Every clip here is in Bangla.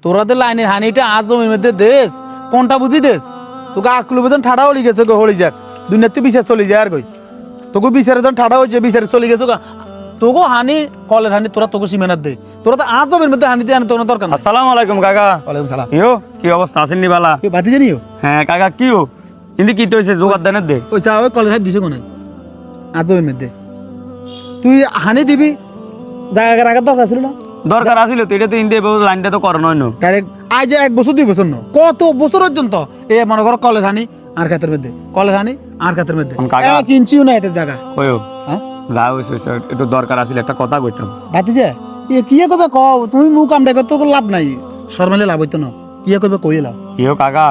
তোরাদের লাইনের হানিটা আজ জমির মধ্যে দেশ কোনটা বুঝি দেশ তোকে আকলু বেজন ঠাড়া হলি গেছে গো হলি যাক দুনিয়াতে বিচার চলি যায় আর কই তোকে বিচারের জন ঠাড়া হয়েছে বিচারে চলে গেছো গা তোকে হানি কলের হানি তোরা তোকে সীমানার দে তোরা তো আজ জমির মধ্যে হানি দিয়ে আনি তোর দরকার না। আসসালামু আলাইকুম কাকা। ওয়ালাইকুম সালাম। ইয়ো কি অবস্থা আছেন নি বালা? বাতি জানিও হ্যাঁ কাকা কিও কিন্তু কি হইছে জোগাড় দেনের দে ওই চা ওই কলের হানি দিছে কোনায় আজ জমির মধ্যে তুই হানি দিবি জায়গা রাখার দরকার ছিল না? দরকার আছিল তো এটা তো ইন্ডিয়া লাইনটা তো করানো হয় না ডাইরেক্ট আজ 1 বছর 2 বছর ন কত বছর পর্যন্ত এ মনে করো কলের হানি আর খাতের মধ্যে কলের হানি আর খাতের মধ্যে কিনছিও না এতে জায়গা কইও হ্যাঁ যা হইছে একটু দরকার আছিল একটা কথা কইতাম। ভাতিজা এ কিয়ে কবে ক তুমি মুখ কামড়ে তোর লাভ নাই শর্মালে লাভ হইতো না কিয়ে কবে কই লাও ইয়ো কাকা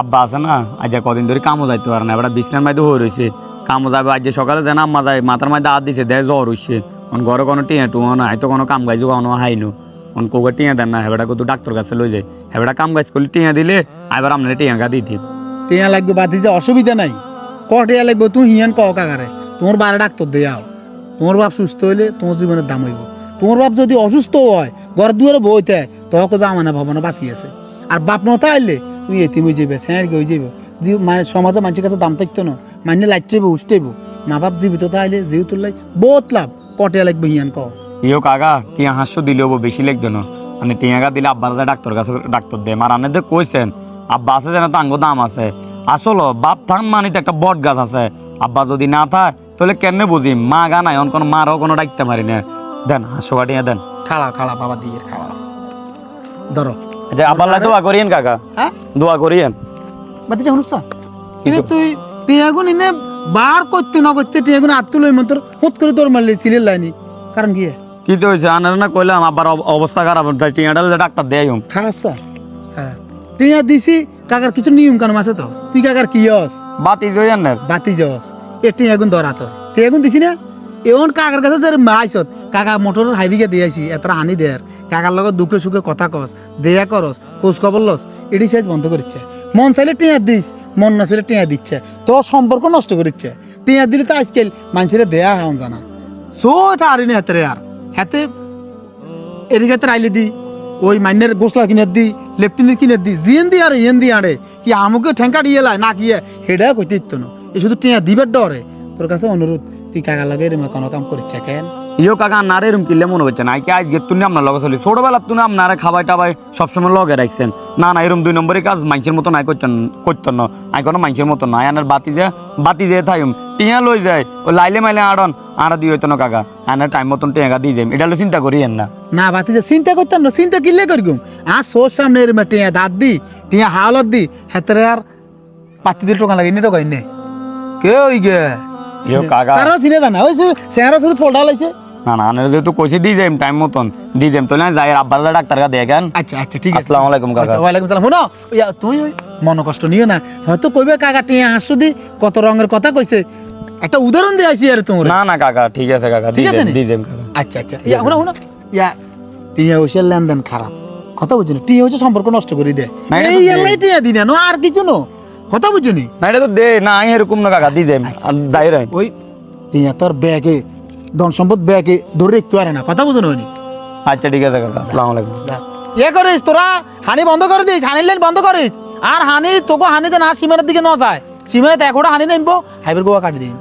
আব্বা আছে না আজ কদিন ধরে কামও যাইতে পারে না এবার বিছনার মধ্যে হয়ে রয়েছে কামও যাবে আজ সকালে যেন আম্মা যায় মাথার মধ্যে হাত দিছে দেয় জ্বর হইছে ঘরে কোনো টিয়া টুয়া না হয়তো কোনো কাম গাছ কোনো হাইনো কোকে টিয়া দেন না হেবেটা কত ডাক্তার কাছে লই যায় হেবেটা কাম গাছ করলে টিয়া দিলে এবার আপনার টিয়া গা দিতে টিয়া লাগবে ভাতিজা অসুবিধা নাই ক টিয়া লাগবে তুই হিয়ান ক কাকারে তোমার বারে ডাক্তার দেয়াও তোমার বাপ সুস্থ হইলে তোমার জীবনের দাম হইব তোমার বাপ যদি অসুস্থ হয় ঘর দুয়ারে বইতে তখন কবে আমানা ভাবনা বাঁচি আছে আর বাপ নতা আইলে তুই এতিম হয়ে যাবে স্যাঁড় হয়ে যাবে সমাজে মানুষের কাছে দাম থাকতো না মানে লাইটেব উঠতেইব মা বাপ জীবিত আইলে যেহেতু লাই বহুত লাভ কটিয়া লাগবে হিয়ান ক ইয়ো কাকা টিয়া 500 দিলেও বেশি লাগতো না মানে টিয়া গা দিলে আব্বার ডাক্তার কাছে ডাক্তার দেয় আর আপনি কইছেন আব্বা আছে যেন তো আঙ্গ দাম আছে আসলে বাপ থান মানে একটা বট গাছ আছে আব্বা যদি না থাক তাহলে কেন বুঝি মা গা নাই কোনো মারও কোনো ডাকতে পারি না দেন 500 টিয়া দেন খাড়া খাড়া বাবা দিয়ে খাড়া ধরো যে আব্বার লাই দোয়া করিয়েন কাকা হ্যাঁ দোয়া করিয়েন ভাতিজা শুনছ কিন্তু তুই টিয়াগুন ইনে বার করতে না করতে টিয়াগুন আত্মুল মন্তর হুট করে তোর মারলি সিলের লাইনি কারণ কি কি তো হয়েছে আনার না কইলাম আবার অবস্থা খারাপ টিয়াটা ডাক্তার দেয় খালাসা হ্যাঁ টিয়া দিছি কাকার কিছু নিয়ম কানুন আছে তো তুই কাকার কি হস বাতি জয়েন না বাতি যাস এ টিয়াগুন ধরা তো টিয়াগুন দিছি না এমন কাকার কাছে যে মাইছত কাকা মোটরের হাইবিকে দিয়েছি এত হানি দেয়ার কাকার লগত দুঃখে সুখে কথা কস দেয়া করস খোঁজ খবর লস এটি সাইজ বন্ধ করিচ্ছে মন চাইলে টিয়া দিস মন না চাইলে টিয়া দিচ্ছে তো সম্পর্ক নষ্ট করিচ্ছে টিয়া দিলে তো আজকাল মানুষের দেয়া হন জানা সো এটা আরিনি হাতে আর হাতে এদিকে আইলে দি ওই মাইনের গোসলা কিনে দি লেফটিনের কিনে দি জিয়েন দি আর ইয়েন দি আড়ে কি আমাকে ঠেঙ্কা দিয়ে লাই না গিয়ে হেডা কইতে দিত না এ শুধু টিয়া দিবার ডরে তোর কাছে অনুরোধ তুই কাকা লাগে এরম কোনো কাম করিচ্ছে কেন ইয়ো কাকা না এরম কিনলে মনে হচ্ছে না কি আজ তুমি আপনার লগে চলি ছোটবেলা তুমি আপনারা খাবাই টাবাই সবসময় লগে রাখছেন না না এরম 2 নম্বরের কাজ মানুষের মতো নাই করতেন না আই কোনো মানুষের মতো নাই আনার বাতি যে থাইম টিয়া লই যায় ও লাইলে মাইলে আড়ন আর দিয়ে হইতো না কাকা আনার টাইম মতন টিয়া দিয়ে যাই এটা চিন্তা করিয়েন না না বাতি যে চিন্তা করতাম না চিন্তা কিনলে করগুম আর সোর সামনে এরম টিয়া দাঁত দি টিয়া হাওলাত দি হেতরে আর পাতি দিয়ে টোকা লাগে নে টোকাই নে কে ওই গে ইয়ো কাকা তারা চিনে জানা ওই চেহারা শুরু ফোল্ডা লাইছে না না আনার যেহেতু কইছে দিয়ে যাইম টাইম মতন দিয়ে যাইম তো না যাই আব্বার ডাক্তার কা দেখেন আচ্ছা আচ্ছা ঠিক আছে আসসালামু আলাইকুম কাকা ওয়ালাইকুম সালাম শুনো তুই মন কষ্ট নিও না হয়তো কইবে কাকা টিয়া হাসু দি কত রঙের কথা কইছে একটা উদাহরণ দিয়ে আইছি আর তোমরা না না কাকা ঠিক আছে কাকা দিয়ে যাইম কাকা আচ্ছা আচ্ছা শুনো শুনো টিয়া হইছে লেনদেন খারাপ কথা বুঝুনি টিয়া হইছে সম্পর্ক নষ্ট করে দেয় এই এলাই টিয়া দি না আর কিছু না কথা বুঝুনি না এটা তো দে না এরকম না কাকা দিয়ে যাইম আর দাইরাই ওই টিয়া তোর ব্যাগে ধন সম্পদ ব্যাগে ধরে রাখতে পারে না কথা বুঝুন হয়নি আচ্ছা ঠিক আছে কাকা আসসালামু আলাইকুম করিস তোরা হানি বন্ধ করে দিস হানির লাইন বন্ধ করিস আর হানি তোকে হানিতে না সীমানার দিকে ন যায় সীমানাতে 1 হানি নামবো হাইবের গোয়া কাটি দিই